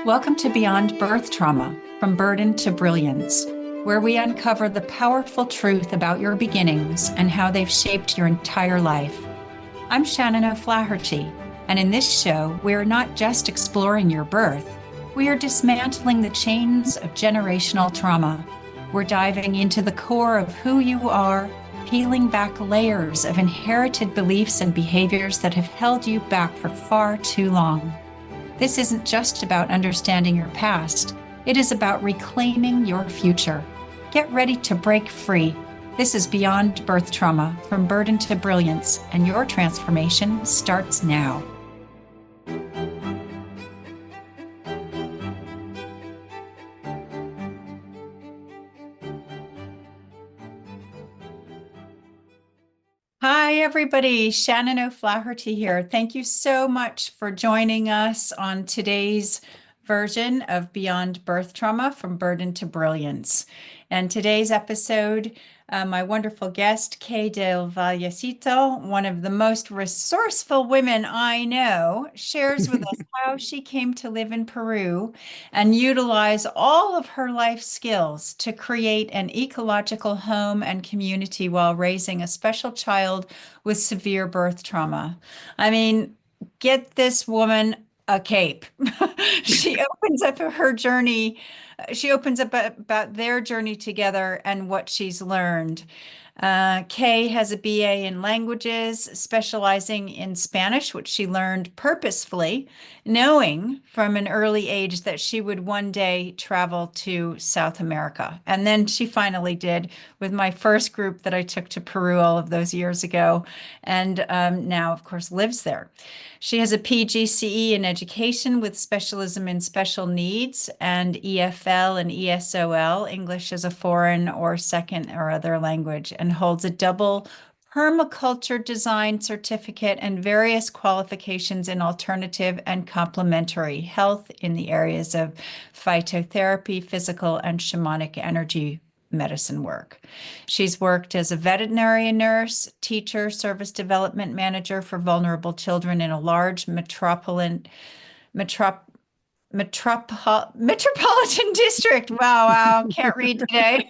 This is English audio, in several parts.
Welcome to Beyond Birth Trauma, From Burden to Brilliance, where we uncover the powerful truth about your beginnings and how they've shaped your entire life. I'm Shannon O'Flaherty, and in this show, we are not just exploring your birth, we are dismantling the chains of generational trauma. We're diving into the core of who you are, peeling back layers of inherited beliefs and behaviors that have held you back for far too long. This isn't just about understanding your past, it is about reclaiming your future. Get ready to break free. This is Beyond Birth Trauma, From Burden to Brilliance, and your transformation starts now. Hi, everybody. Shannon O'Flaherty here. Thank you so much for joining us on today's version of Beyond Birth Trauma, From Burden to Brilliance. And today's episode, my wonderful guest, Kay del Vallecito, one of the most resourceful women I know, shares with us how she came to live in Peru and utilize all of her life skills to create an ecological home and community while raising a special child with severe birth trauma. I mean, get this woman a cape. She opens up her journey. She opens up about their journey together and what she's learned. Kay has a BA in languages, specializing in Spanish, which she learned purposefully, knowing from an early age that she would one day travel to South America. And then she finally did with my first group that I took to Peru all of those years ago, and now, of course, lives there. She has a PGCE in education with specialism in special needs and EFL and ESOL, English as a foreign or second or other language, and holds a double permaculture design certificate and various qualifications in alternative and complementary health in the areas of phytotherapy, physical, and shamanic energy medicine work. She's worked as a veterinary nurse, teacher, service development manager for vulnerable children in a large metropolitan district. Wow, can't read today.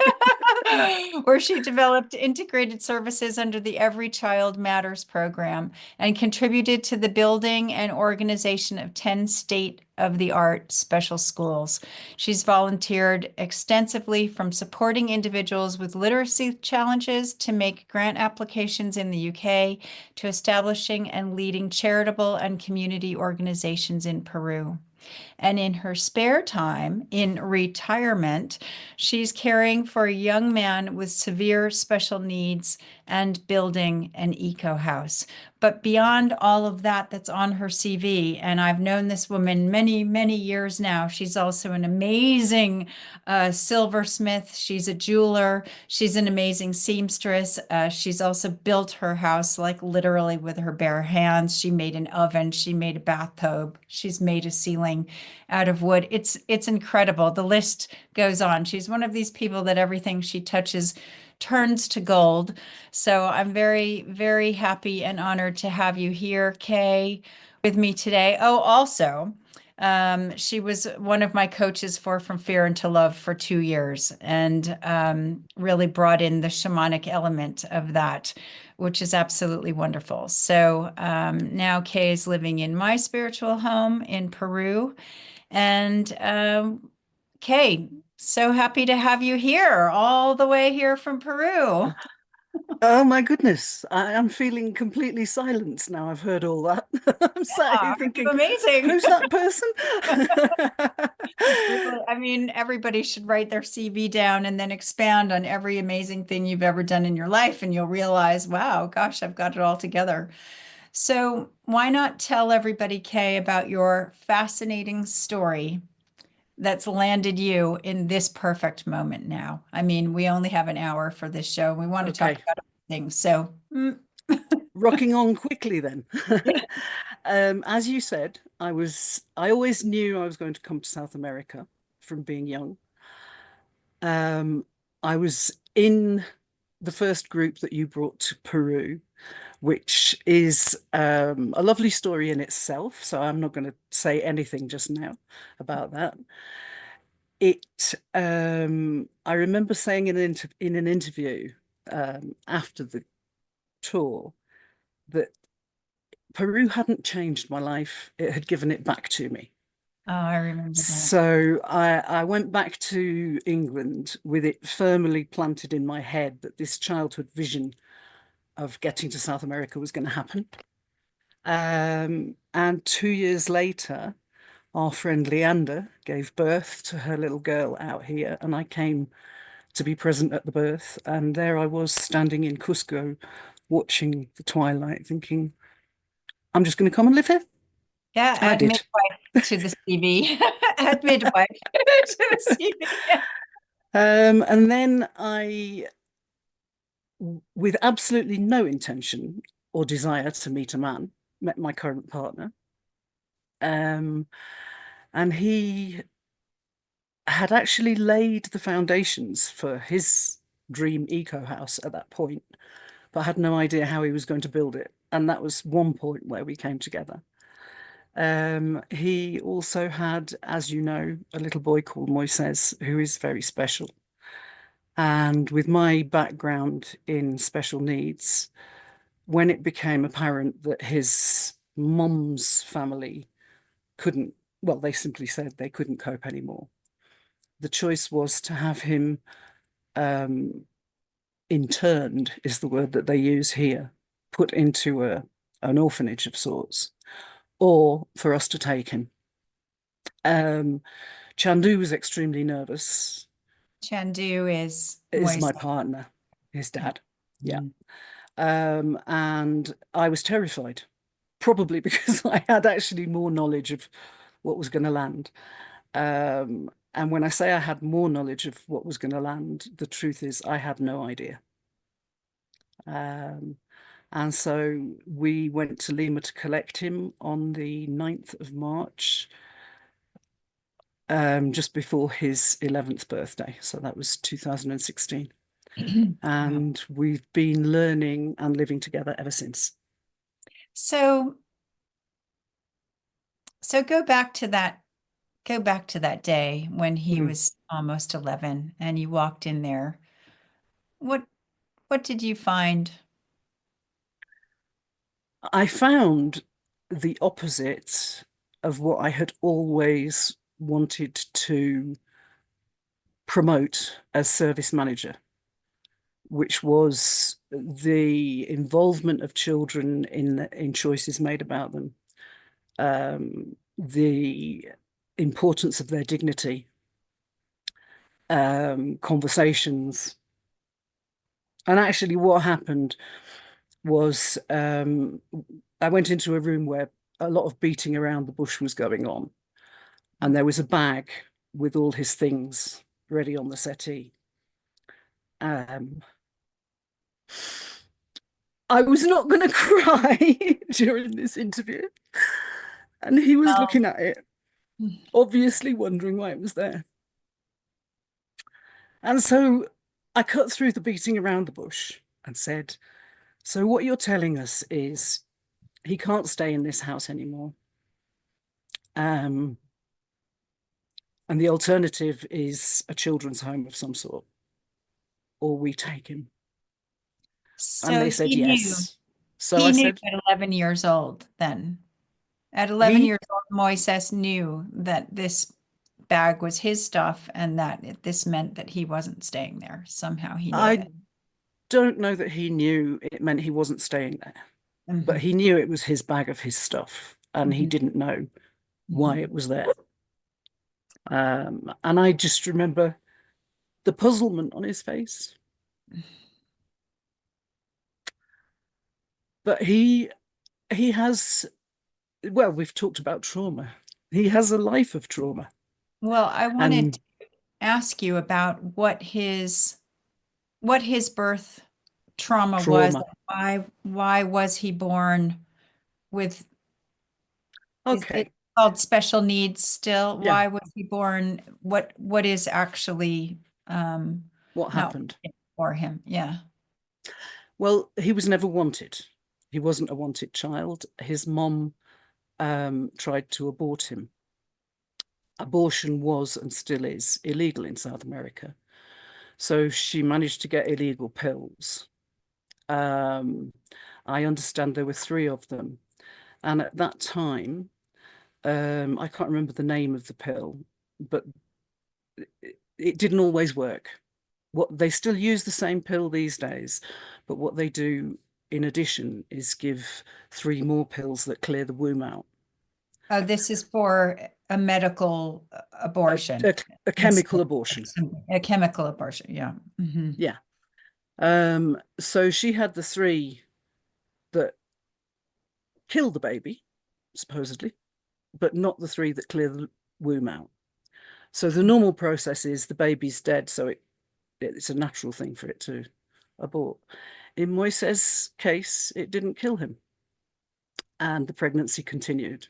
Where she developed integrated services under the Every Child Matters program and contributed to the building and organization of 10 state-of-the-art special schools. She's volunteered extensively, from supporting individuals with literacy challenges to make grant applications in the UK to establishing and leading charitable and community organizations in Peru. And in her spare time, in retirement, she's caring for a young man with severe special needs and building an eco house. But beyond all of that, that's on her CV, and I've known this woman many, many years now. She's also an amazing silversmith. She's a jeweler. She's an amazing seamstress. She's also built her house like literally with her bare hands. She made an oven. She made a bathtub. She's made a ceiling out of wood. It's incredible. The list goes on. She's one of these people that everything she touches turns to gold. So I'm very, very happy and honored to have you here, Kay, with me today. Oh, also, she was one of my coaches for From Fear into Love for 2 years, and really brought in the shamanic element of that, which is absolutely wonderful. So now Kay is living in my spiritual home in Peru. And Kay, so happy to have you here, all the way here from Peru. Oh my goodness, I'm feeling completely silenced now I've heard all that. I'm sat here Aren't you thinking, amazing? who's that person? Really, I mean, everybody should write their CV down and then expand on every amazing thing you've ever done in your life, and you'll realize, wow, gosh, I've got it all together. So why not tell everybody, Kay, about your fascinating story that's landed you in this perfect moment now? I mean, we only have an hour for this show. We want to talk Okay, about things. So, rocking on quickly then. yeah. As you said, I always knew I was going to come to South America from being young. I was in the first group that you brought to Peru, which is a lovely story in itself. So I'm not going to say anything just now about that. I remember saying in an interview after the tour that Peru hadn't changed my life; it had given it back to me. Oh, I remember that. So I went back to England with it firmly planted in my head that this childhood vision of getting to South America was going to happen. And 2 years later, our friend Leander gave birth to her little girl out here, and I came to be present at the birth. And there I was standing in Cusco, watching the twilight, thinking, I'm just going to come and live here. Yeah, And I add did. midwife to the CV. Add midwife to the CV. And then with absolutely no intention or desire to meet a man, met my current partner. Um, and he had actually laid the foundations for his dream eco house at that point, but had no idea how he was going to build it. And that was one point where we came together. He also had, as you know, a little boy called Moises, who is very special. And with my background in special needs, when it became apparent that his mum's family couldn't, well, they simply said they couldn't cope anymore. The choice was to have him interned, is the word that they use here, put into an orphanage of sorts, or for us to take him. Chandu was extremely nervous. Chandu is Is Moise. my partner, his Yeah. dad. Yeah. Mm. And I was terrified, probably because I had actually more knowledge of what was going to land. And when I say I had more knowledge of what was going to land, the truth is I had no idea. Um, and so we went to Lima to collect him on the 9th of March, just before his 11th birthday. So that was 2016. Wow. And we've been learning and living together ever since. So, so go back to that day when he Mm. was almost 11 and you walked in there. What what did you find? I found the opposite of what I had always wanted to promote as service manager, which was the involvement of children in choices made about them, the importance of their dignity, conversations. And actually, what happened was I went into a room where a lot of beating around the bush was going on, and there was a bag with all his things ready on the settee. Um, I was not going to cry during this interview, and he was Well, looking at it, obviously wondering why it was there. And so I cut through the beating around the bush and said, so what you're telling us is he can't stay in this house anymore. Um, and the alternative is a children's home of some sort, or we take him. And so they said yes. So I he knew said, at 11 years old then. At 11 he, years old, Moises knew that this bag was his stuff and that this meant that he wasn't staying there. Somehow he knew I it. don't know that he knew it meant he wasn't staying there, but Hmm. he knew it was his bag of his stuff, and he Hmm. didn't know why Hmm. it was there. And I just remember the puzzlement on his face. But he has, well, we've talked about trauma. He has a life of trauma Well, I wanted to and ask you about what his birth trauma was. trauma. Why was he born with is it Okay, called special needs still? yeah, Why was he born? What is actually what not happened? working for him? Yeah. Well, he was never wanted. He wasn't a wanted child. His mom tried to abort him. Abortion was and still is illegal in South America. So she managed to get illegal pills. I understand there were 3 of them. And at that time, I can't remember the name of the pill, but it didn't always work. What they still use the same pill these days, but what they do in addition is give 3 more pills that clear the womb out. Oh, this is for a medical A, abortion. a, a chemical abortion. A chemical abortion, yeah. Mhm. Yeah. So she had the 3 that kill the baby, supposedly, but not the 3 that clear the womb out. So the normal process is the baby's dead, so it's a natural thing for it to abort. In Moises' case, it didn't kill him, and the pregnancy continued.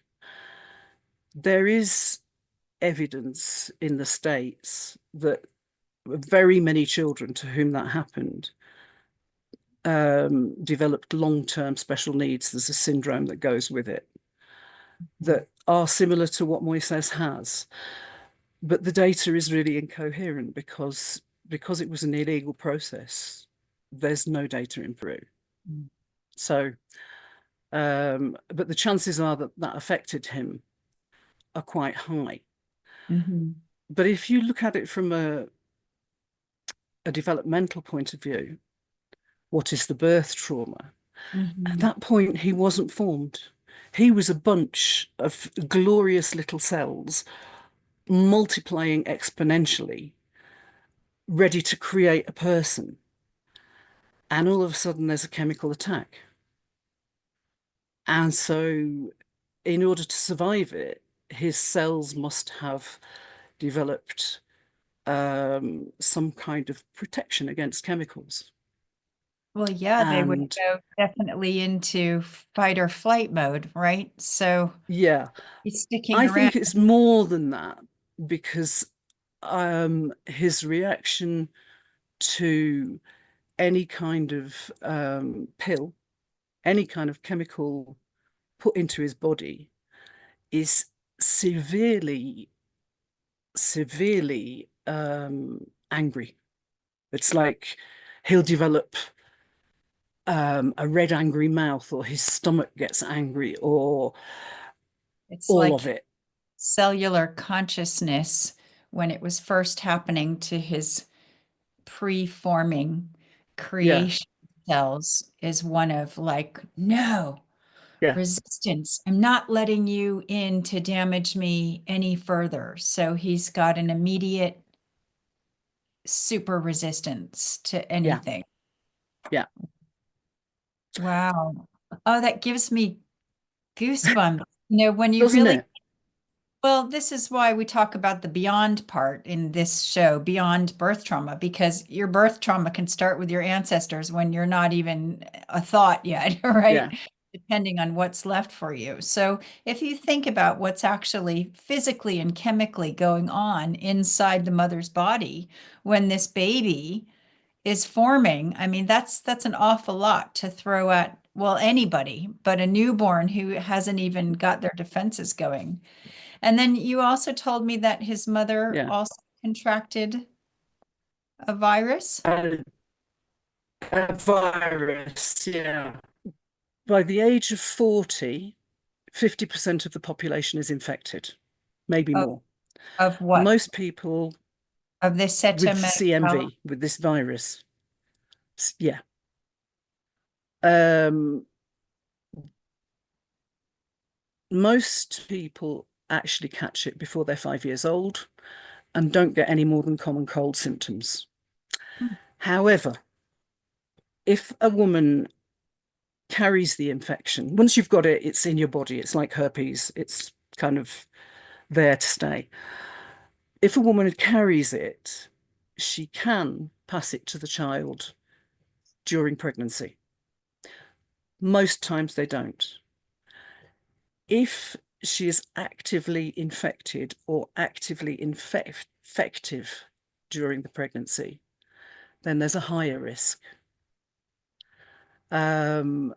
There is evidence in the States that very many children to whom that happened developed long-term special needs. There's a syndrome that goes with it that are similar to what Moises has. But the data is really incoherent because it was an illegal process. There's no data in Peru. Mm. So, but the chances are that that affected him are quite high. Mhm. But if you look at it from a developmental point of view, what is the birth trauma? At Mhm. that point, he wasn't formed. He was a bunch of glorious little cells multiplying exponentially, ready to create a person. And all of a sudden, there's a chemical attack. And so, in order to survive it, his cells must have developed some kind of protection against chemicals. Well, yeah, they would And go definitely into fight or flight mode, right? So yeah, he's sticking I around. think it's more than that because his reaction to any kind of pill, any kind of chemical put into his body is severely, severely angry. It's like he'll develop a red, angry mouth, or his stomach gets angry, or It's all like of it. cellular consciousness when it was first happening to his pre-forming Yeah, creation cells is one of like, no, yeah, resistance. I'm not letting you in to damage me any further. So he's got an immediate super resistance to yeah, anything. yeah. Wow. Oh, that gives me goosebumps. When you Doesn't really, it? well, this is why we talk about the beyond part in this show, beyond birth trauma, because your birth trauma can start with your ancestors when you're not even a thought yet, right? Yeah, Depending on what's left for you. So if you think about what's actually physically and chemically going on inside the mother's body when this baby is forming, I mean, that's an awful lot to throw at, well, anybody, but a newborn who hasn't even got their defenses going. And then you also told me that his mother yeah. also contracted a virus. A, a virus, yeah. By the age of 40, 50% of the population is infected, maybe Of, more. of what? Most people Of this with setamegalu. CMV, with this virus, yeah. Um, most people actually catch it before they're 5 years old and don't get any more than common cold symptoms. However, if a woman carries the infection, once you've got it, it's in your body. It's like herpes. It's kind of there to stay. If a woman carries it, she can pass it to the child during pregnancy. Most times they don't. If she is actively infected or actively infective during the pregnancy, then there's a higher risk. Um,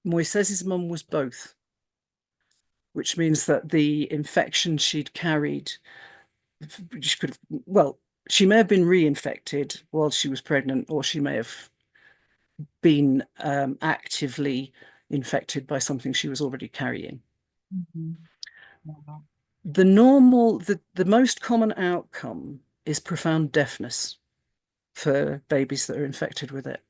Moises's mum was both, which means that the infection she'd carried, she could have, well, she may have been reinfected while she was pregnant, or she may have been actively infected by something she was already carrying. Mhm. Wow. The most common outcome is profound deafness for babies that are infected with it.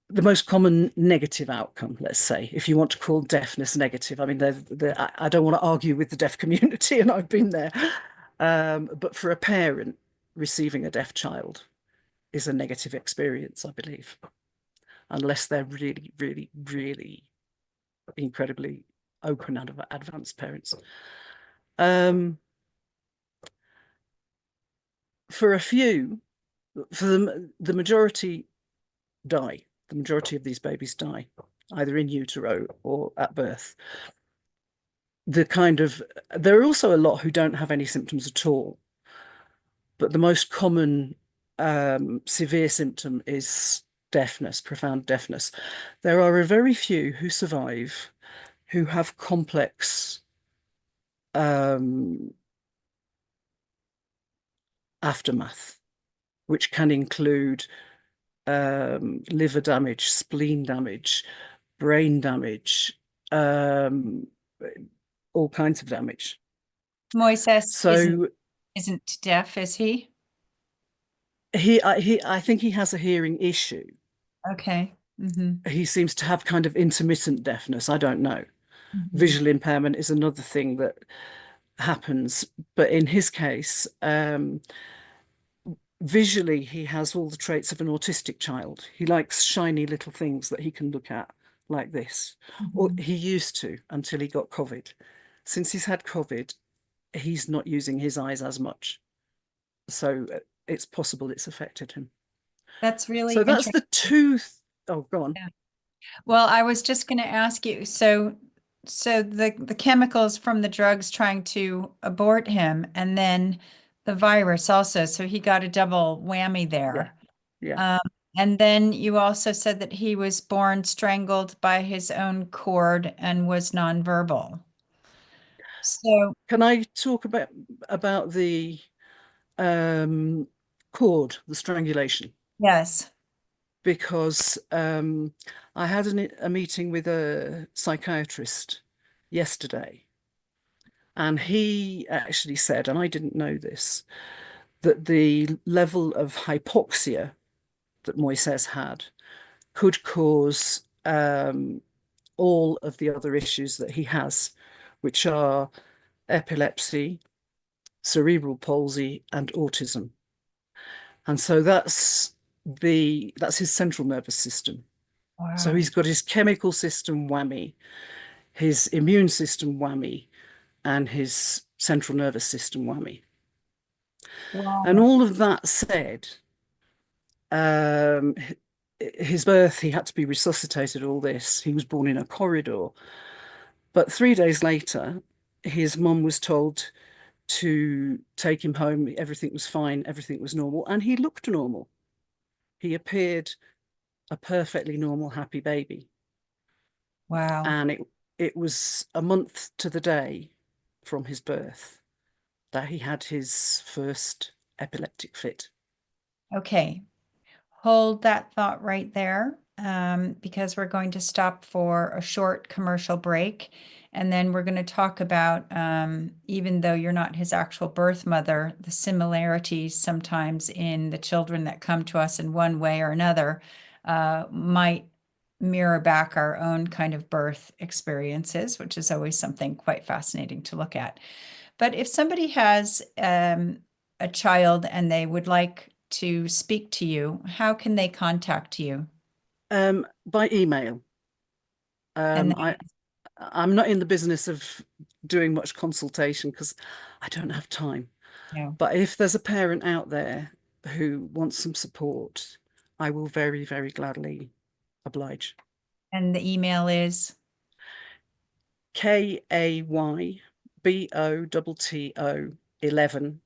The most common negative outcome, let's say, if you want to call deafness negative. I mean, I don't want to argue with the deaf community, and I've been there. But for a parent, receiving a deaf child is a negative experience, I believe, unless they're really, really, really incredibly open and advanced parents. Um, for a few, for the majority die. The majority of these babies die, either in utero or at birth. There are also a lot who don't have any symptoms at all, but the most common severe symptom is deafness, profound deafness. There are a very few who survive who have complex um, aftermath, which can include liver damage, spleen damage, brain damage, um, all kinds of damage. Moises So isn't deaf, is he? I think he has a hearing issue. Okay. Hmm. He seems to have kind of intermittent deafness. I don't know. Hmm. Visual impairment is another thing that happens, but in his case, visually he has all the traits of an autistic child. He likes shiny little things that he can look at like this, or Hmm. he used to until he got COVID. Since he's had COVID, he's not using his eyes as much, so it's possible it's affected him. That's really So that's interesting. the two. Oh, go on. Well, I was just going to ask you, so the chemicals from the drugs trying to abort him and then the virus also, so he got a double whammy Yeah, there. yeah. Um, and then you also said that he was born strangled by his own cord and was nonverbal. So, Can I talk about the um, cord, the strangulation? yes. Because I had a meeting with a psychiatrist yesterday, and he actually said, and I didn't know this, that the level of hypoxia that Moises had could cause all of the other issues that he has, which are epilepsy, cerebral palsy, and autism. And so that's his central nervous system. So Wow. he's got his chemical system whammy, his immune system whammy, and his central nervous system whammy. And Wow. all of that said, um, his birth, he had to be resuscitated, all this. He was born in a corridor. But 3 days later, his mum was told to take him home. Everything was fine, everything was normal, and he looked normal. He appeared a perfectly normal, happy baby. Wow. And it was a month to the day from his birth that he had his first epileptic fit. Okay. Hold that thought right there, because we're going to stop for a short commercial break. And then we're going to talk about, even though you're not his actual birth mother, the similarities sometimes in the children that come to us in one way or another might mirror back our own kind of birth experiences, which is always something quite fascinating to look at. But if somebody has a child and they would like to speak to you, how can they contact you? By email. And I'm not in the business of doing much consultation because I don't have time. then, But if there's a parent out there who wants some support, I will very, very gladly oblige. and the email is, KAYBOTTO 11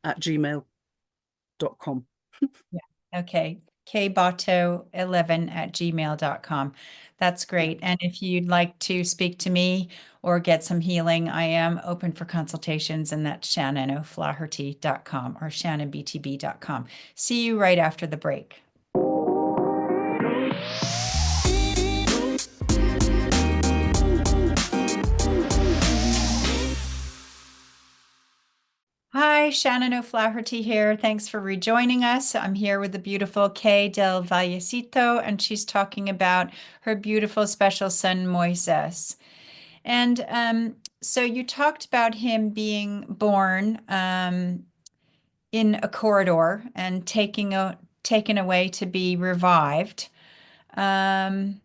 at gmail.com. yeah, okay. kboto11@gmail.com. That's Yeah. great. And if you'd like to speak to me or get some healing, I am open for consultations, and that's shannonoflaherty.com or shannonbtb.com. See you right after the break. Hi, Shannon O'Flaherty here. Thanks for rejoining us. I'm here with the beautiful Kay del Vallecito, and she's talking about her beautiful special son, Moises. And so you talked about him being born in a corridor and taken away to be revived. Um,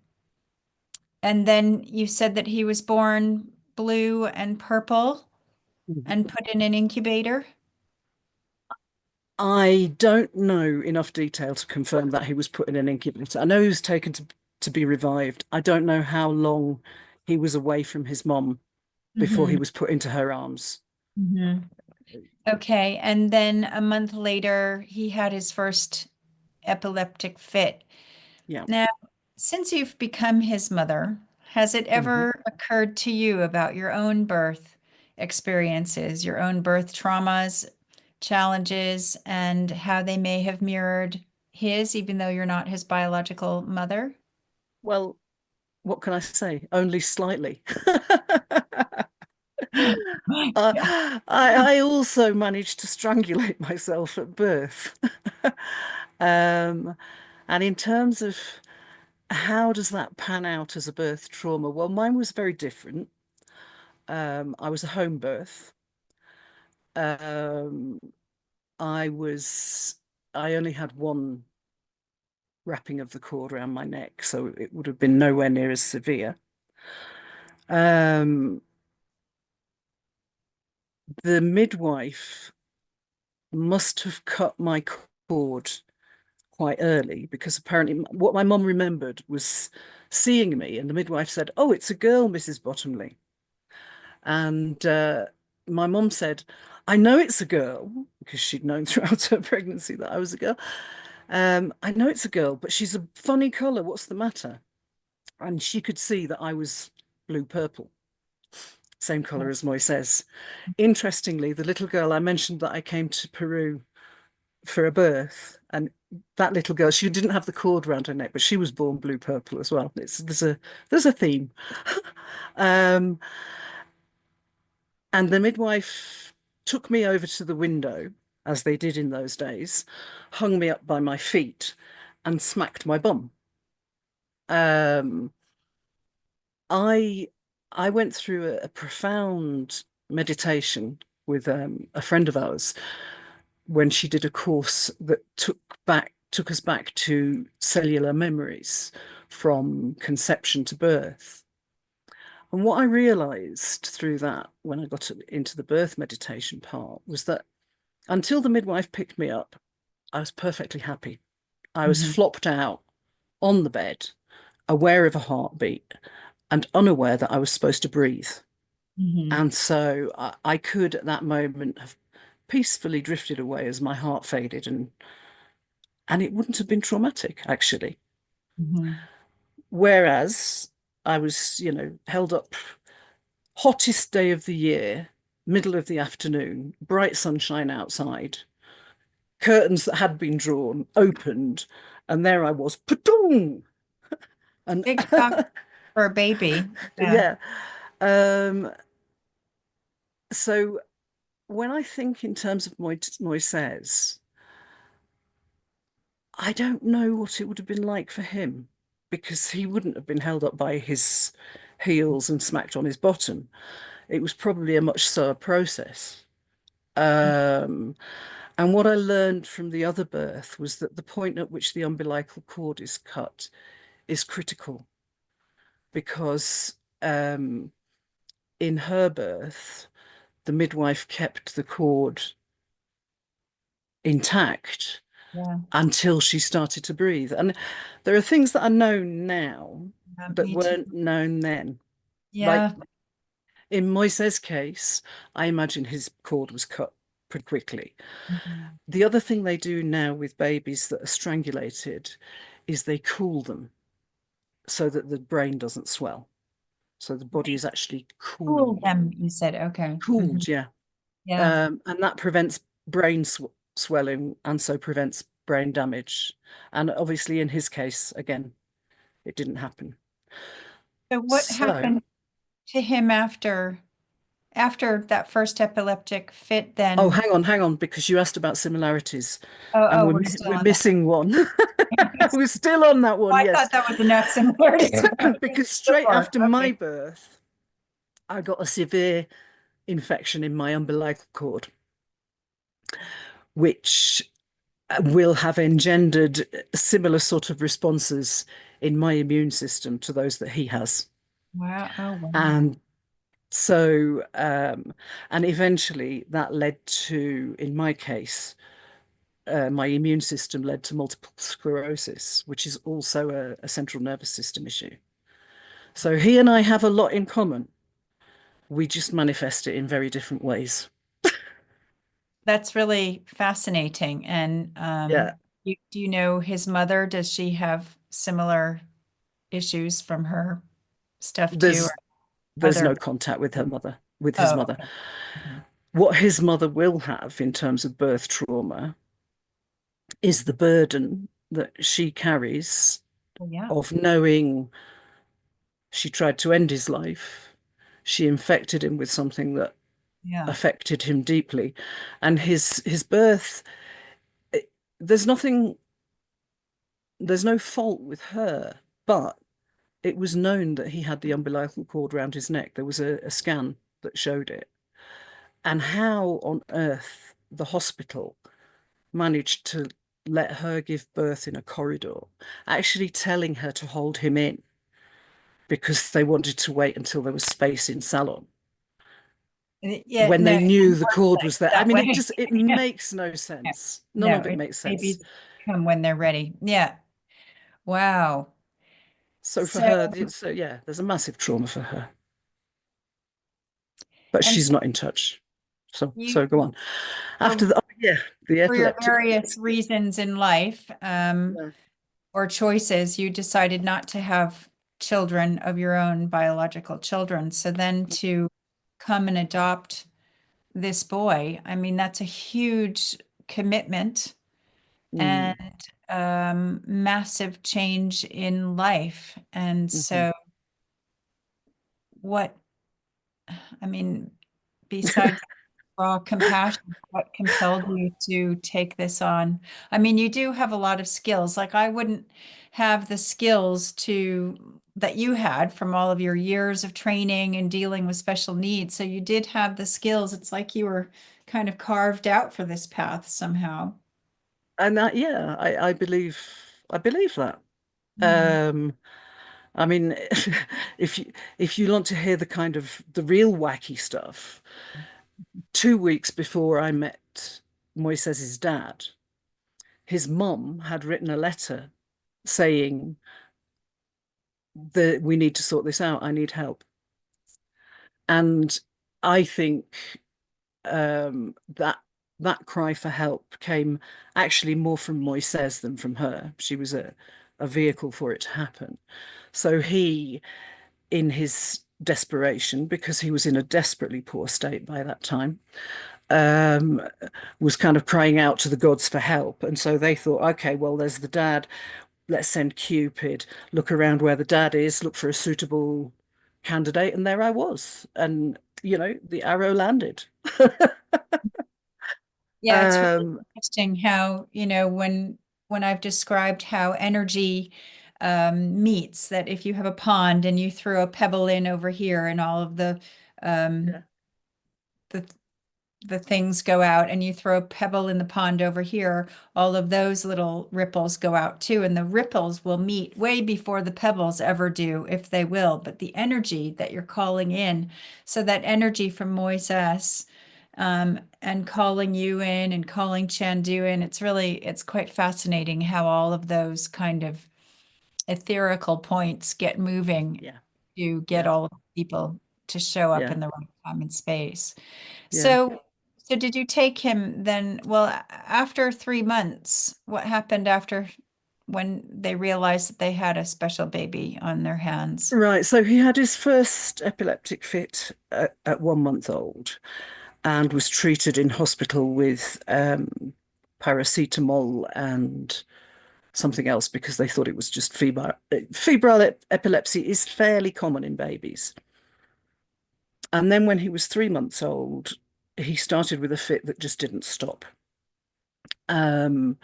and then you said that he was born blue and purple Mhm. and put in an incubator. I don't know enough detail to confirm that he was put in an incubator. I know he was taken to be revived. I don't know how long he was away from his mom before he Hmm. was put into her arms. Hmm. Okay. And then a month later, he had his first epileptic fit. Yeah. Now, since you've become his mother, has it Mhm. ever occurred to you about your own birth experiences, your own birth traumas, challenges, and how they may have mirrored his, even though you're not his biological mother? Well, what can I say? Only slightly. Yeah. I also managed to strangulate myself at birth. Um, and in terms of how does that pan out as a birth trauma? Well, mine was very different. I was a home birth. Um, I was, I only had one wrapping of the cord around my neck, so it would have been nowhere near as severe. Um, the midwife must have cut my cord quite early because apparently what my mum remembered was seeing me, and the midwife said, "Oh, it's a girl, Mrs. Bottomley." And my mum said, "I know it's a girl," because she'd known throughout her pregnancy that I was a girl. "I know it's a girl, but she's a funny colour. What's the matter?" And she could see that I was blue purple, same colour as Moises. Interestingly, the little girl I mentioned that I came to Peru for a birth, and that little girl, she didn't have the cord around her neck, but she was born blue purple as well. There's a theme. Um, and the midwife took me over to the window, as they did in those days, hung me up by my feet, and smacked my bum. Um, I I went through a profound meditation with a friend of ours when she did a course that took us back to cellular memories from conception to birth. And what I realized through that when I got into the birth meditation part was that until the midwife picked me up, I was perfectly happy. I was Mhm. flopped out on the bed, aware of a heartbeat and unaware that I was supposed to breathe. Mhm. And so I could at that moment have peacefully drifted away as my heart faded, and it wouldn't have been traumatic actually. Mhm. Whereas I was, held up, hottest day of the year, middle of the afternoon, bright sunshine outside, curtains that had been drawn opened, and there I was, pa-dong! And Big shock for a baby. Yeah. yeah. Um, so when I think in terms of Moises, I don't know what it would have been like for him because he wouldn't have been held up by his heels and smacked on his bottom. It was probably a much slower process. Um, and what I learned from the other birth was that the point at which the umbilical cord is cut is critical because in her birth, the midwife kept the cord intact Yeah. until she started to breathe. And there are things that are known now that Me too. weren't known then. Like Yeah. in Moises' case, I imagine his cord was cut pretty quickly. Mhm. The other thing they do now with babies that are strangulated is they cool them so that the brain doesn't swell. So the body They is actually cool cooled. them, you said. Okay. Cooled, yeah. Yeah. And that prevents brain swelling and so prevents brain damage. And obviously, in his case, again, it didn't happen. So what So, happened to him after that first epileptic fit oh, then? hang on, because you asked about similarities, Oh, and oh, we're still we're on that. missing one. We're still on that one, I yes. thought that was enough similarities. Because Go straight for it. after my Okay. birth, I got a severe infection in my umbilical cord, which will have engendered similar sort of responses in my immune system to those that he has. Wow. Oh, wow. And so, and eventually that led to, in my case, my immune system led to multiple sclerosis, which is also a central nervous system issue. So he and I have a lot in common. We just manifest it in very different ways. That's really fascinating. And Yeah, do you know his mother? Does she have similar issues from her stuff too, or there's other? no contact with her mother, with his Oh, mother. okay. Mhm. What his mother will have in terms of birth trauma is the burden that she carries Well, yeah. of knowing she tried to end his life. She infected him with something that Yeah. affected him deeply. And his birth, it, there's nothing, there's no fault with her, but it was known that he had the umbilical cord around his neck. There was a scan that showed it. And how on earth the hospital managed to let her give birth in a corridor, actually telling her to hold him in because they wanted to wait until there was space in salon Yeah, when no, they it knew the works cord like was there. I that mean, way. it Yeah. makes no Yeah. sense. None No, of it makes sense. babies come when they're ready. Yeah. Wow. So for So her, so yeah, there's a massive trauma for her, but and she's so not in touch. you So go on. After for the, oh, yeah, the for your epileptic. various reasons in life, Yeah. or choices, you decided not to have children of your own biological children. So then to come and adopt this boy, I mean, that's a huge commitment and Mm, massive change in life. And mhm. so, what, I mean, besides raw compassion, what compelled you to take this on? I mean, you do have a lot of skills. Like I wouldn't have the skills to that you had from all of your years of training and dealing with special needs. So you did have the skills. It's like you were kind of carved out for this path somehow. And that, yeah, I believe that. Mm. Um, I mean, if you want to hear the kind of the real wacky stuff, 2 weeks before I met Moises's dad, his mum had written a letter saying that we need to sort this out. I need help. And I think that that cry for help came actually more from Moises than from her. She was a vehicle for it to happen. So he, in his desperation, because he was in a desperately poor state by that time, um, was kind of crying out to the gods for help. And so they thought, okay, well, there's the dad. Let's send Cupid, look around where the dad is, look for a suitable candidate. And there I was. And, the arrow landed. Yeah, it's really Um, interesting how, when I've described how energy meets, that if you have a pond and you throw a pebble in over here and all of um, yeah, the the things go out and you throw a pebble in the pond over here, all of those little ripples go out too. And the ripples will meet way before the pebbles ever do, if they will. But the energy that you're calling in, so that energy from Moises and calling you in and calling Chandu in, it's quite fascinating how all of those kind of etherical points get moving yeah, to get yeah, all of the people to show up yeah, in the right time and space. yeah. So So did you take him then? Well, after 3 months, what happened after when they realized that they had a special baby on their hands? Right, so he had his first epileptic fit at 1 month old and was treated in hospital with paracetamol and something else because they thought it was just febrile. Febrile epilepsy is fairly common in babies. And then when he was 3 months old, he started with a fit that just didn't stop. Um,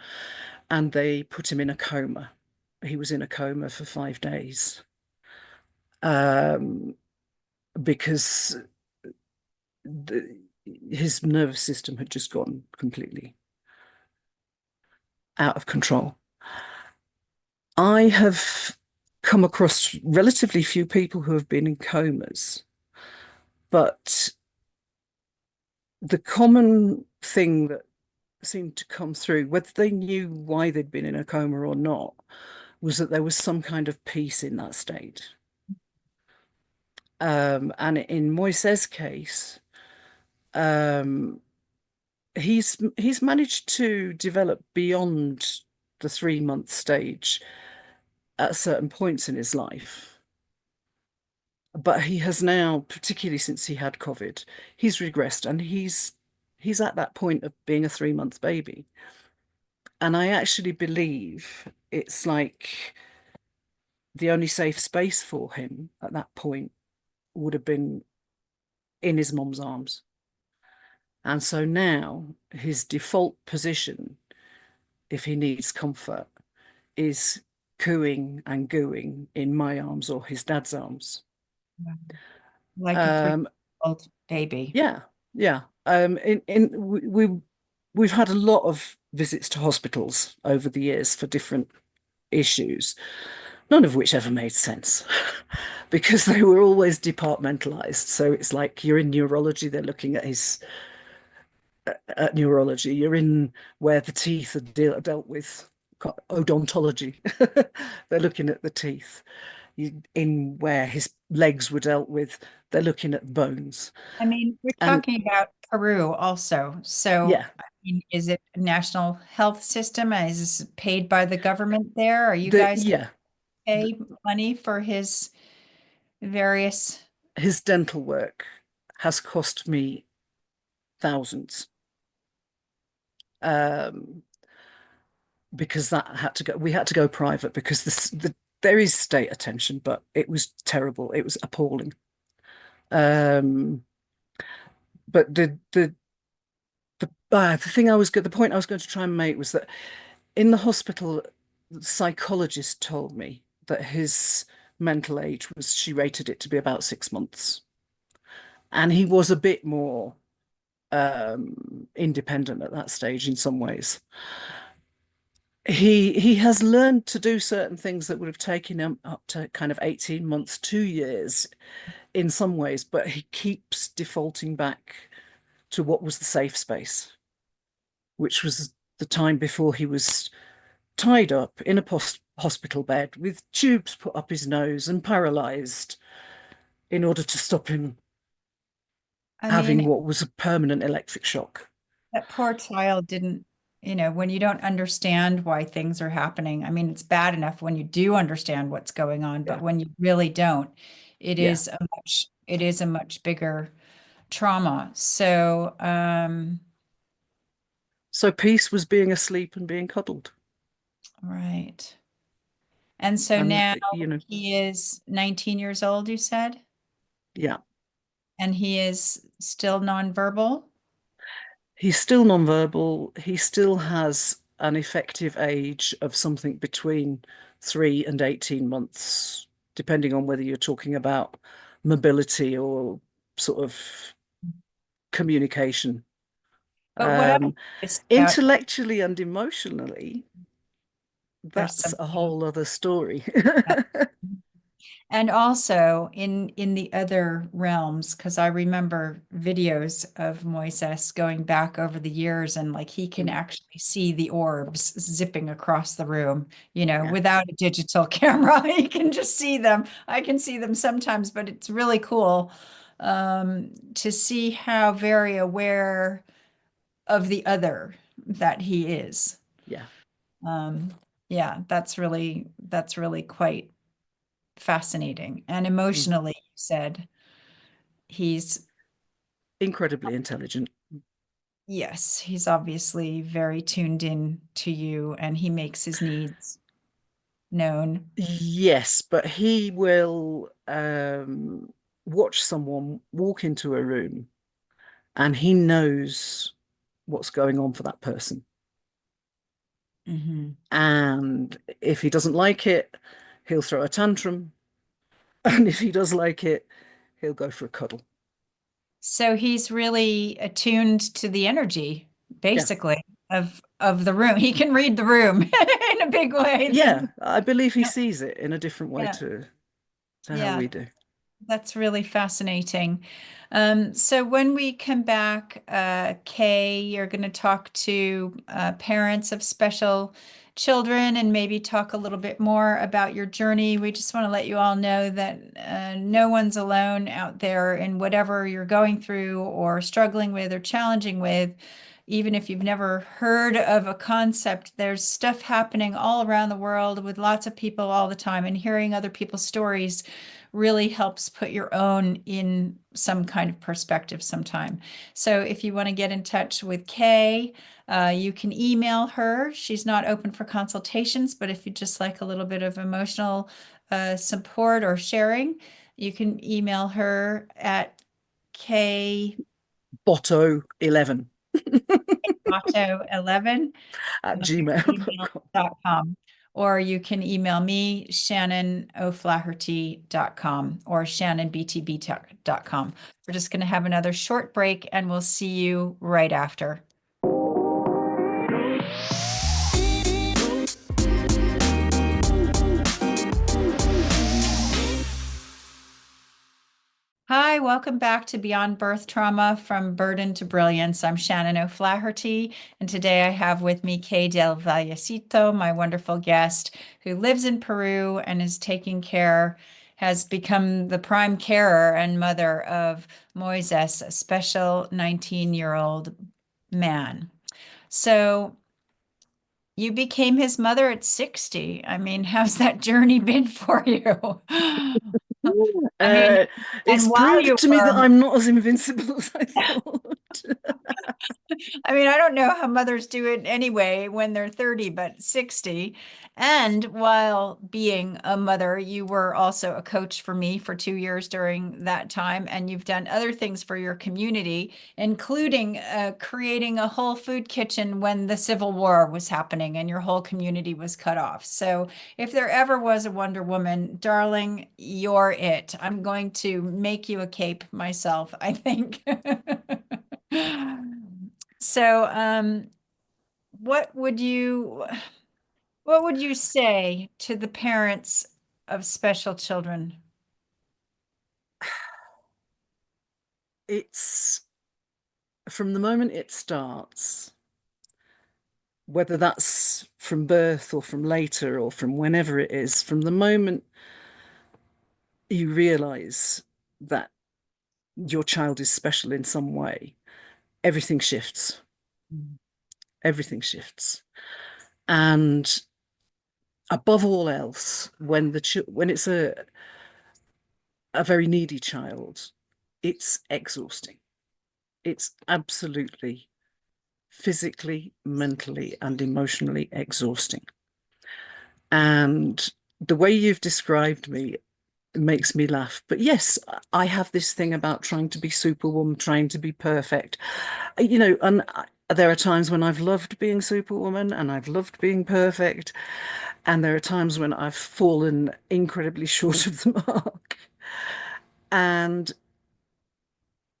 and they put him in a coma. He was in a coma for 5 days um, because the, his nervous system had just gone completely out of control. I have come across relatively few people who have been in comas, but the common thing that seemed to come through, whether they knew why they'd been in a coma or not, was that there was some kind of peace in that state. And in Moises' case, um, he's managed to develop beyond the 3 month stage at certain points in his life. But he has now, particularly since he had COVID, he's regressed and he's at that point of being a 3 month baby. And I actually believe it's like the only safe space for him at that point would have been in his mom's arms. And so now his default position, if he needs comfort, is cooing and gooing in my arms or his dad's arms. Like a Um, 3-year-old baby. yeah, yeah. We've had a lot of visits to hospitals over the years for different issues, none of which ever made sense because they were always departmentalized. So it's like you're in neurology, they're looking at his at neurology. You're in where the teeth are dealt with, odontology. They're looking at the teeth. In where his legs were dealt with, they're looking at the bones. I mean, we're And talking about Peru also. So, yeah, I mean, is it a national health system? Is this paid by the government there? Are you the guys yeah, pay money for his various? his dental work has cost me thousands. Um, because that had to go, we had to go private because there is state attention, but it was terrible. It was appalling. Um, but the thing I was good, the point I was going to try and make was that in the hospital, the psychologist told me that his mental age was, she rated it to be about 6 months. And he was a bit more independent at that stage in some ways. He has learned to do certain things that would have taken him up to kind of 18 months, 2 years in some ways, but he keeps defaulting back to what was the safe space, which was the time before he was tied up in a hospital bed with tubes put up his nose and paralyzed in order to stop him I having mean, what was a permanent electric shock. that poor child didn't, when you don't understand why things are happening. I mean, it's bad enough when you do understand what's going on, but Yeah, when you really don't, yeah. it is a much bigger trauma. So, So peace was being asleep and being cuddled. right. And so And, now you know, he is 19 years old, you said, yeah, and he is still nonverbal. he's still nonverbal. He still has an effective age of something between 3 and 18 months, depending on whether you're talking about mobility or sort of communication. But what I'm Um, curious about, Intellectually and emotionally, there's that's a something. whole other story. And also in the other realms, because I remember videos of Moises going back over the years, and like he can Mm, actually see the orbs zipping across the room, yeah. without a digital camera. He can just see them. I can see them sometimes, but it's really cool to see how very aware. of the other that he is. Yeah. Um, yeah, that's really quite fascinating. And Mm. emotionally, you said he's, Incredibly intelligent. yes, he's obviously very tuned in to you and he makes his needs known. Yes, but he will watch someone walk into a room and he knows what's going on for that person. Mhm. And if he doesn't like it, he'll throw a tantrum. And if he does like it, he'll go for a cuddle. So he's really attuned to the energy, Yeah. basically, of the room. He can read the room in a big way Yeah, then. I believe he Yeah, sees it in a different way yeah, to how yeah. we do. That's really fascinating. So when we come back, Kay, you're going to talk to parents of special children and maybe talk a little bit more about your journey. We just want to let you all know that no one's alone out there in whatever you're going through or struggling with or challenging with. Even if you've never heard of a concept, there's stuff happening all around the world with lots of people all the time, and hearing other people's stories really helps put your own in some kind of perspective sometime. So if you want to get in touch with Kay, you can email her. She's not open for consultations, but if you just like a little bit of emotional support or sharing, you can email her at Kay Botto 11 Otto11 at gmail.com. gmail.com. Or you can email me, shannonoflaherty.com or shannonbtb.com. We're just going to have another short break and we'll see you right after. Hi, welcome back to Beyond Birth Trauma from Burden to Brilliance. I'm Shannon O'Flaherty, and today I have with me Kay del Vallecito, my wonderful guest who lives in Peru and is taking care, has become the prime carer and mother of Moises, a special 19-year-old man. So you became his mother at 60. I mean, how's that journey been for you? I mean, Uh, it's and while proved you to me that were I'm not as invincible as I thought. I mean, I don't know how mothers do it anyway when they're 30, but 60. And while being a mother, you were also a coach for me for 2 years during that time. And you've done other things for your community, including creating a whole food kitchen when the Civil War was happening and your whole community was cut off. So if there ever was a Wonder Woman, darling, you're it. I'm going to make you a cape myself, I think. So, what would you what would you say to the parents of special children? It's from the moment it starts, whether that's from birth or from later or from whenever it is, from the moment you realize that your child is special in some way, everything shifts. Mm. Everything shifts. And above all else, when it's a very needy child, it's exhausting. It's absolutely physically, mentally, and emotionally exhausting. And the way you've described me makes me laugh. But yes, I have this thing about trying to be superwoman, trying to be perfect. And there are times when I've loved being superwoman and I've loved being perfect. And there are times when I've fallen incredibly short of the mark. And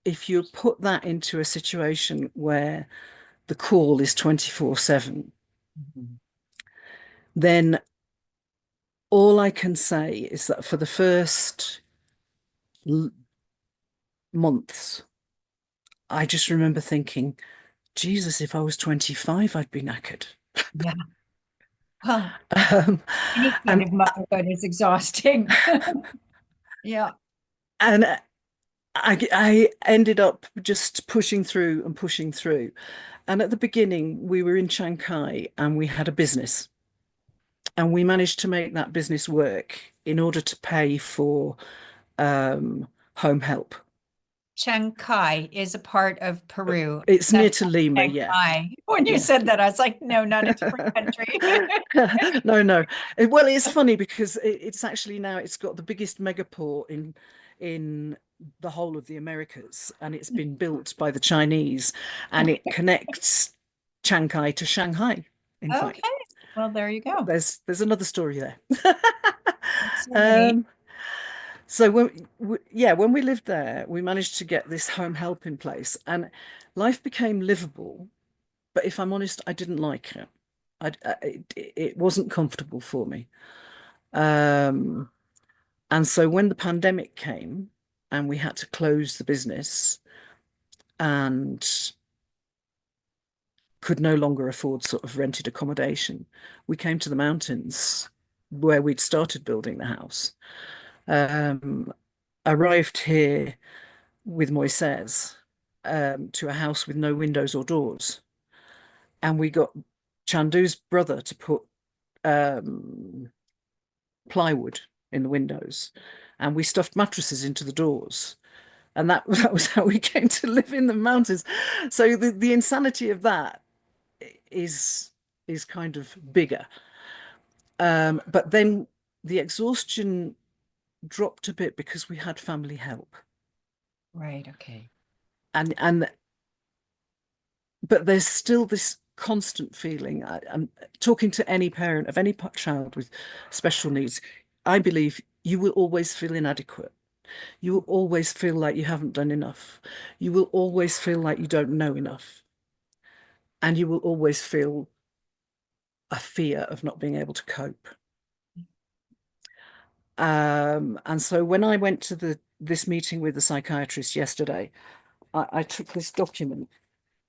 if you put that into a situation where the call is 24/7, Mhm. then all I can say is that for the first months, I just remember thinking, Jesus, if I was 25, I'd be knackered. Yeah. Well, Um, any kind and of motherhood is exhausting. Yeah. and I ended up just pushing through and pushing through. And at the beginning, we were in Shanghai and we had a business. And we managed to make that business work in order to pay for home help. Chiang Kai is a part of Peru. It's near That's to not Lima, yeah. Shanghai. When you Yeah. said that, I was like, no, not a different country. No, no. Well, it's funny because it's actually now it's got the biggest megaport in the whole of the Americas, and it's been built by the Chinese, and it connects Shanghai to Shanghai, in Okay. fact. Well, there you go. There's another story there. That's so neat. Um, so when we lived there, we managed to get this home help in place, and life became livable. But if I'm honest, I didn't like it. It wasn't comfortable for me. Um, and so when the pandemic came and we had to close the business and could no longer afford sort of rented accommodation, we came to the mountains where we'd started building the house. Um, Arrived here with Moises to a house with no windows or doors. And we got Chandu's brother to put um, plywood in the windows, and we stuffed mattresses into the doors. And that was how we came to live in the mountains. So the insanity of that is is kind of bigger. But then the exhaustion dropped a bit because we had family help. Right. Okay. And but there's still this constant feeling. I'm talking to any parent of any child with special needs. I believe you will always feel inadequate. You will always feel like you haven't done enough. You will always feel like you don't know enough. And you will always feel a fear of not being able to cope. And so when I went to this meeting with the psychiatrist yesterday, I took this document.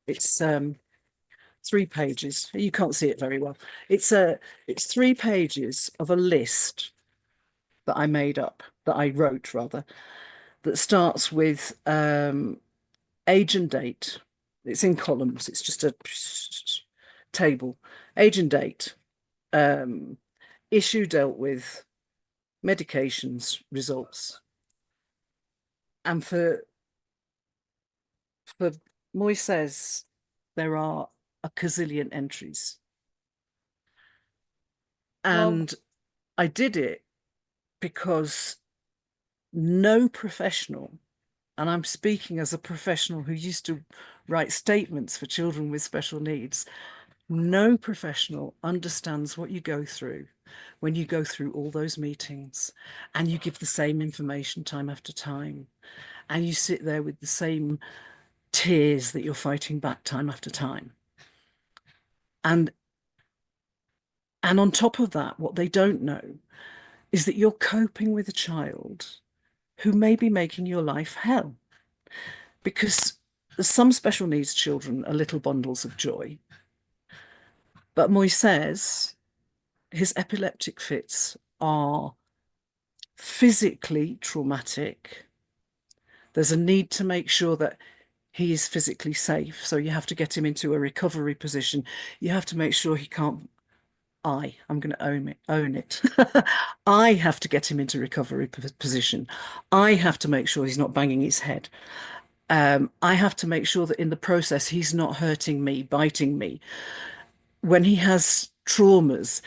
It's 3 pages. You can't see it very well. It's 3 pages of a list that I made up, that I wrote rather, that starts with age and date. It's in columns. It's just a table. Age and date, issue dealt with, medications, results. And for Moises, there are a gazillion entries. Well, And I did it because no professional, and I'm speaking as a professional who used to write statements for children with special needs, no professional understands what you go through when you go through all those meetings and you give the same information time after time, and you sit there with the same tears that you're fighting back time after time. And on top of that, what they don't know is that you're coping with a child who may be making your life hell. Because some special needs children are little bundles of joy. But Moises, his epileptic fits are physically traumatic. There's a need to make sure that he is physically safe. So you have to get him into a recovery position. You have to make sure he can't. I'm going to own it. I have to get him into recovery position. I have to make sure he's not banging his head. I have to make sure that in the process he's not hurting me, biting me. When he has traumas,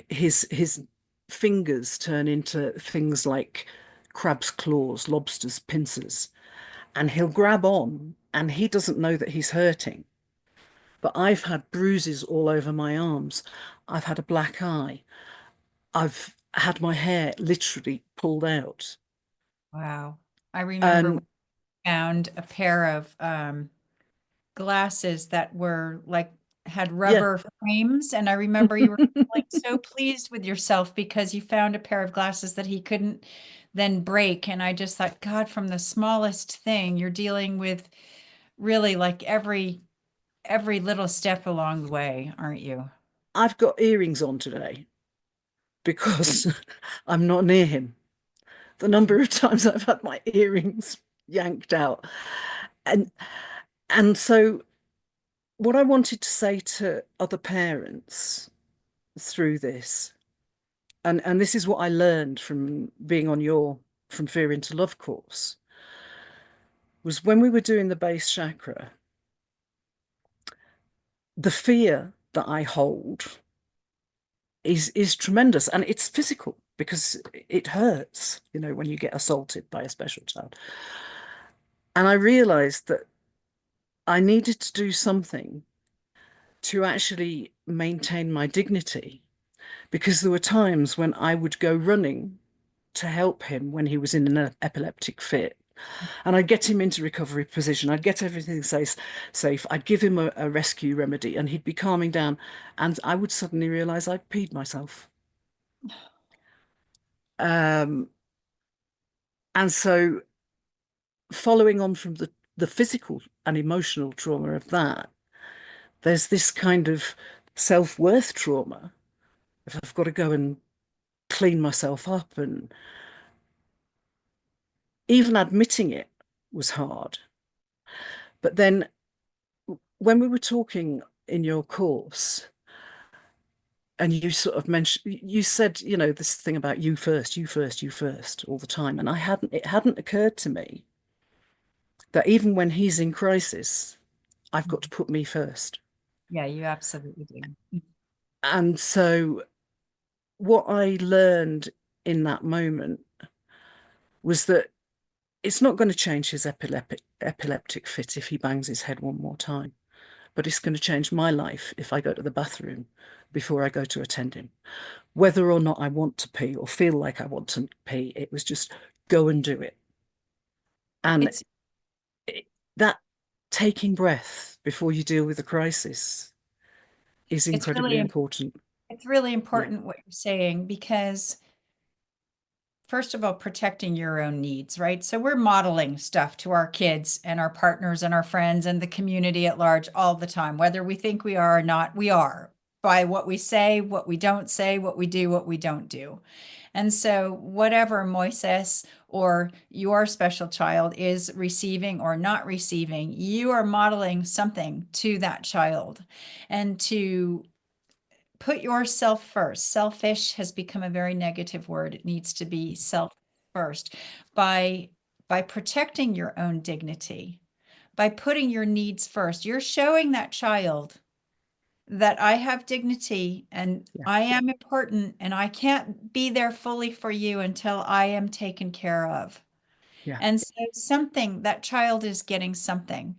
his fingers turn into things like crab's claws, lobster's pincers, and he'll grab on and he doesn't know that he's hurting. But I've had bruises all over my arms. I've had a black eye. I've had my hair literally pulled out. wow. I remember when And I found a pair of glasses that were like had yeah, rubber frames. And I remember you were like so pleased with yourself because you found a pair of glasses that he couldn't then break. And I just thought, God, from the smallest thing, you're dealing with really like every little step along the way, aren't you? I've got earrings on today because I'm not near him. The number of times I've had my earrings yanked out. And and so what I wanted to say to other parents through this, and this is what I learned from being on your From Fear into Love course, was when we were doing the base chakra, the fear that I hold is tremendous, and it's physical because it hurts, when you get assaulted by a special child. And I realized that I needed to do something to actually maintain my dignity, because there were times when I would go running to help him when he was in an epileptic fit. And I'd get him into recovery position. I'd get everything safe. I'd give him a rescue remedy and he'd be calming down. And I would suddenly realize I'd peed myself. Um, and so following on from the physical and emotional trauma of that, there's this kind of self-worth trauma. If I've got to go and clean myself up, and even admitting it was hard. But then when we were talking in your course, and you sort of mentioned, you said, this thing about you first, you first, you first all the time. And it hadn't occurred to me that even when he's in crisis, I've got to put me first. Yeah, you absolutely do. And so what I learned in that moment was that it's not going to change his epileptic fit if he bangs his head one more time, but it's going to change my life if I go to the bathroom before I go to attend him. Whether or not I want to pee or feel like I want to pee, it was just go and do it. And It's that taking breath before you deal with a crisis is it's incredibly really important. it's really Yeah. important what you're saying, because first of all, protecting your own needs, right? So we're modeling stuff to our kids and our partners and our friends and the community at large all the time, whether we think we are or not, we are, by what we say, what we don't say, what we do, what we don't do. And so whatever Moises or your special child is receiving or not receiving, you are modeling something to that child. And to put yourself first. Selfish has become a very negative word. It needs to be self first. By protecting your own dignity, by putting your needs first, you're showing that child that I have dignity and Yeah. I am important and I can't be there fully for you until I am taken care of. Yeah. And so something, that child is getting something,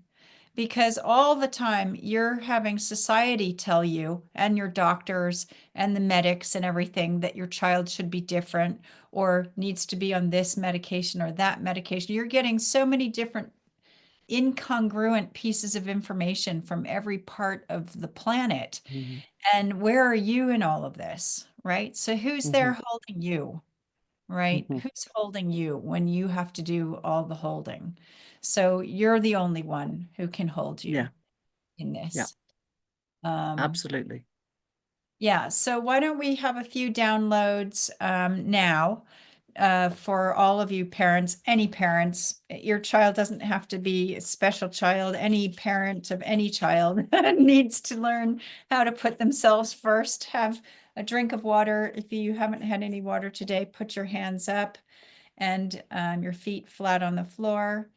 because all the time you're having society tell you, and your doctors and the medics and everything, that your child should be different or needs to be on this medication or that medication. You're getting so many different incongruent pieces of information from every part of the planet. Mm-hmm. And where are you in all of this, right? So who's Mm-hmm. there holding you? Right? Mm-hmm. Who's holding you when you have to do all the holding? So you're the only one who can hold Yeah. you in Yeah. this. Um, Absolutely. yeah, so why don't we have a few downloads now for all of you parents, any parents. Your child doesn't have to be a special child. Any parent of any child needs to learn how to put themselves first. Have a drink of water. If you haven't had any water today, put your hands up and your feet flat on the floor,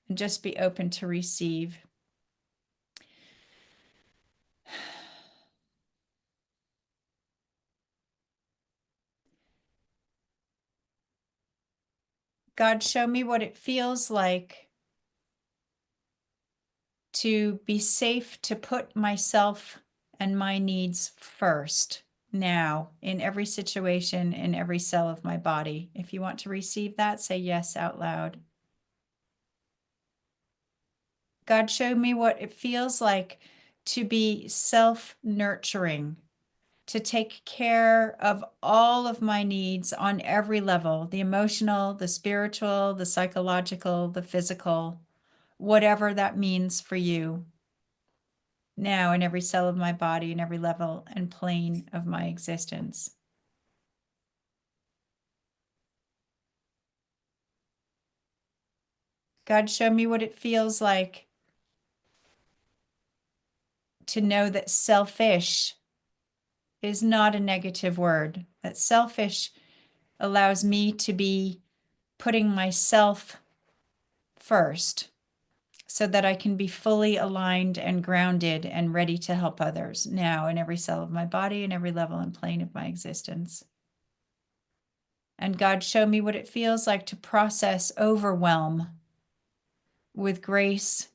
and just be open to receive. God, show me what it feels like to be safe to put myself and my needs first now in every situation, in every cell of my body. If you want to receive that, say yes out loud. God, show me what it feels like to be self-nurturing, to take care of all of my needs on every level, the emotional, the spiritual, the psychological, the physical, whatever that means for you now in every cell of my body, in every level and plane of my existence. God, show me what it feels like to know that selfish is not a negative word, that selfish allows me to be putting myself first so that I can be fully aligned and grounded and ready to help others now in every cell of my body and every level and plane of my existence. And God, show me what it feels like to process overwhelm with grace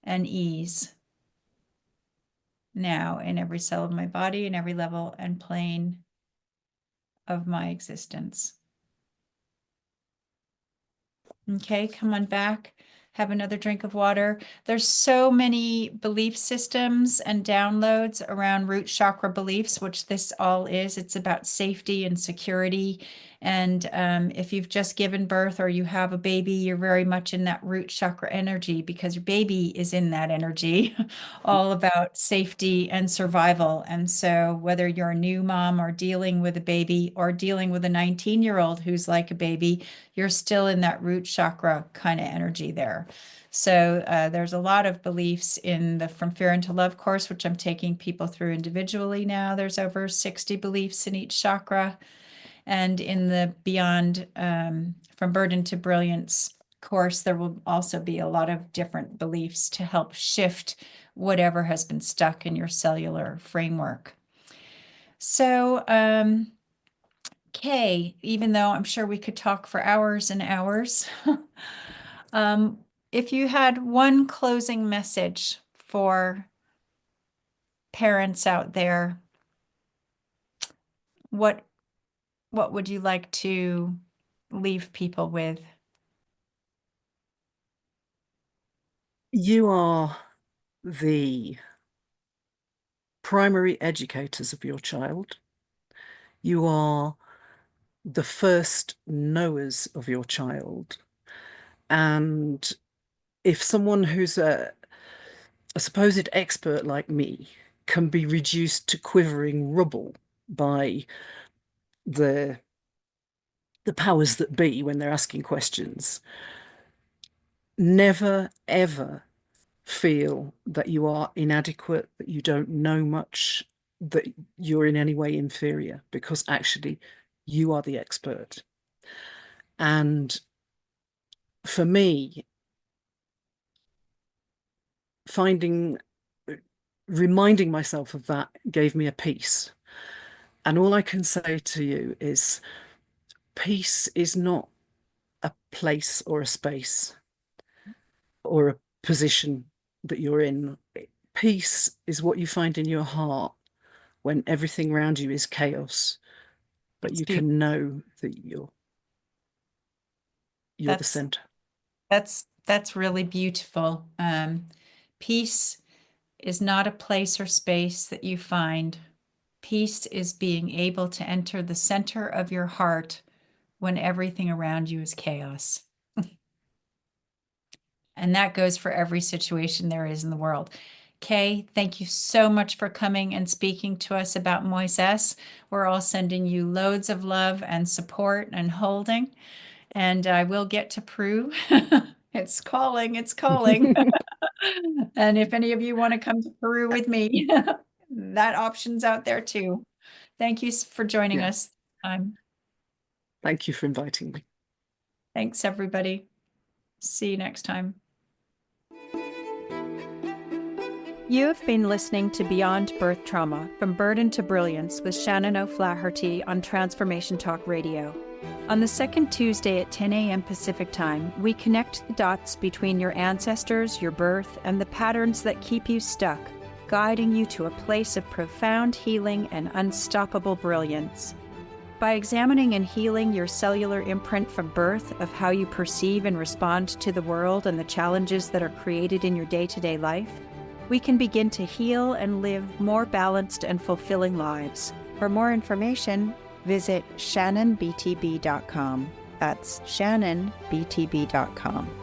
and ease now in every cell of my body and every level and plane of my existence. Okay, come on back. Have another drink of water. There's so many belief systems and downloads around root chakra beliefs, which this all is. It's about safety and security. And if you've just given birth or you have a baby, you're very much in that root chakra energy because your baby is in that energy, all about safety and survival. And so whether you're a new mom or dealing with a baby or dealing with a 19-year-old who's like a baby, you're still in that root chakra kind of energy there. So there's a lot of beliefs in the From Fear into Love course, which I'm taking people through individually now. There's over 60 beliefs in each chakra. And in the Beyond From Burden to Brilliance course, there will also be a lot of different beliefs to help shift whatever has been stuck in your cellular framework. So, Kay, even though I'm sure we could talk for hours and hours, if you had one closing message for parents out there, what would you like to leave people with? You are the primary educators of your child. You are the first knowers of your child. And if someone who's a supposed expert like me can be reduced to quivering rubble by the powers that be when they're asking questions, never, ever feel that you are inadequate, that you don't know much, that you're in any way inferior, because actually you are the expert. And for me, reminding myself of that gave me a peace. And all I can say to you is peace is not a place or a space or a position that you're in. Peace is what you find in your heart when everything around you is chaos, but you can know that you're the center. That's really beautiful. Peace is not a place or space that you find. Peace is being able to enter the center of your heart when everything around you is chaos. And that goes for every situation there is in the world. Kay, thank you so much for coming and speaking to us about Moises. We're all sending you loads of love and support and holding. And I will get to Peru. It's calling, it's calling. And if any of you want to come to Peru with me, that option's out there too. Thank you for joining us. Thank you for inviting me. Thanks, everybody. See you next time. You have been listening to Beyond Birth Trauma, From Burden to Brilliance with Shannon O'Flaherty on Transformation Talk Radio. On the second Tuesday at 10 a.m. Pacific Time, we connect the dots between your ancestors, your birth, and the patterns that keep you stuck, guiding you to a place of profound healing and unstoppable brilliance. By examining and healing your cellular imprint from birth of how you perceive and respond to the world and the challenges that are created in your day-to-day life, we can begin to heal and live more balanced and fulfilling lives. For more information, visit shannonbtb.com. That's shannonbtb.com.